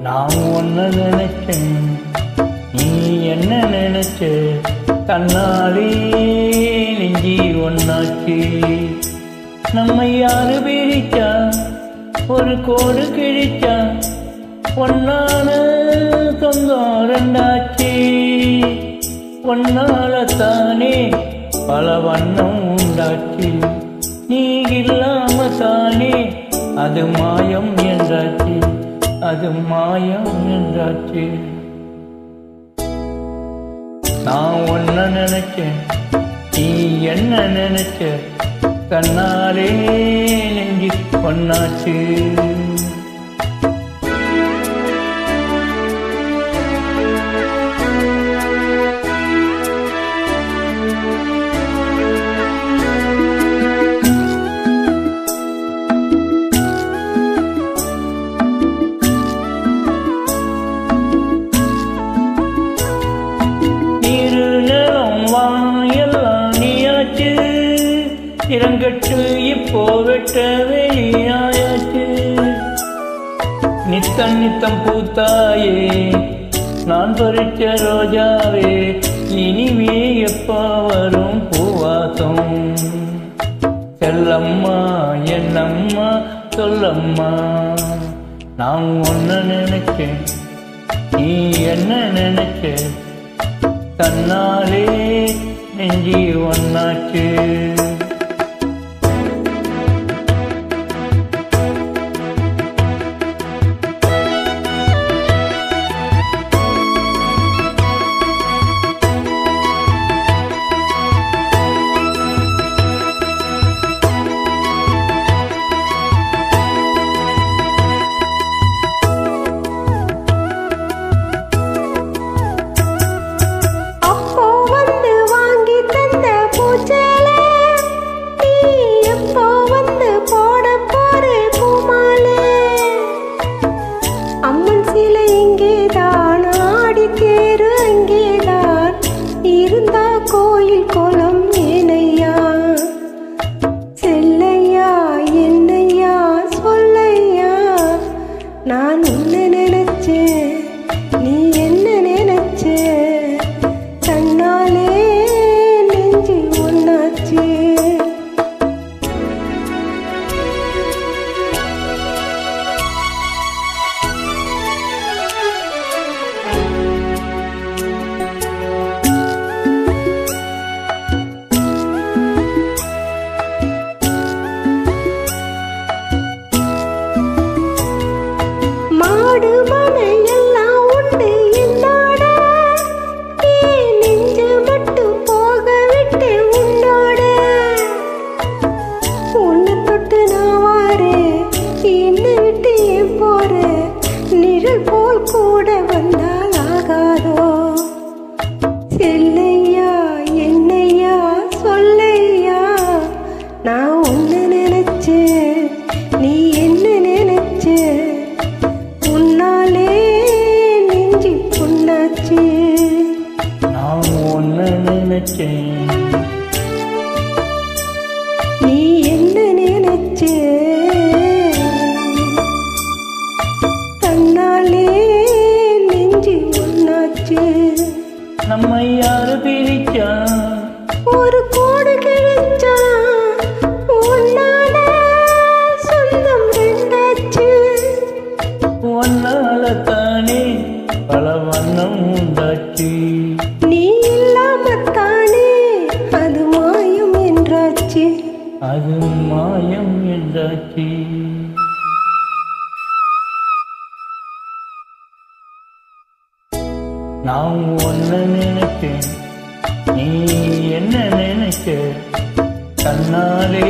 நான் ஒன்ன நினைச்சேன், நீ என்ன நினைச்ச? தன்னாலே நெஞ்சி ஒன்னாச்சு. நம்ம யாரு பிரிச்சா ஒரு கோடு கிழிச்சா, ஒன்னான சொந்தம் ரெண்டாச்சு. ஒன்னால தானே பல வண்ணம் உண்டாச்சு. நீ இல்லாம தானே அது மாயம் என்றாச்சு, அது மாயம் என்றாச்சு. நான் ஒன்ன நினைச்சேன், நீ என்ன நினைச்ச? தன்னாலே நெஞ்சு ஒன்னாச்சு. இரங்கட்டு இப்போ வெட்ட வெளியாயாச்சு. நித்தம் நித்தம் பூத்தாயே நான் பறிச்ச ரோஜாவே, இனிமே எப்ப வரும் பூவாசம்? செல்லம்மா என்னம்மா சொல்லம்மா. நான் ஒன்ன நினைச்சேன், நீ என்ன நினைச்ச? தன்னாலே நெஞ்சி ஒன்னாச்சு. கோயில் கோலம் ஏனையா, செல்லையா என்னையா சொல்லையா. நான் உன்ன நினைச்சேன், நீ என்ன நினைச்ச? தன்னாலே நெஞ்சு ஒன்னாச்சு. கூட வந்தால் ஆகாதோ? செல்லையா என்னையா சொல்லையா. நான் உன்ன நினைச்சேன், நீ என்ன நினைச்ச? உன்னாலே நெஞ்சு பொன்னாச்சு. நான் ஒன்ன நினைச்சேன், நீ என்ன நினைச்ச? நம்ம யாரு பிரிச்சா ஒரு கோடு கிழிச்சா, ஒன்னால சொந்தம் ரெண்டாச்சு. ஒன்னால தானே பல வண்ணம் உண்டாச்சு. நீ இல்லாம தானே அது மாயம் என்றாச்சு, அது மாயம் என்றாச்சு. நான் ஒன்ன நினைச்சேன், நீ என்ன நினைச்ச? தன்னாலே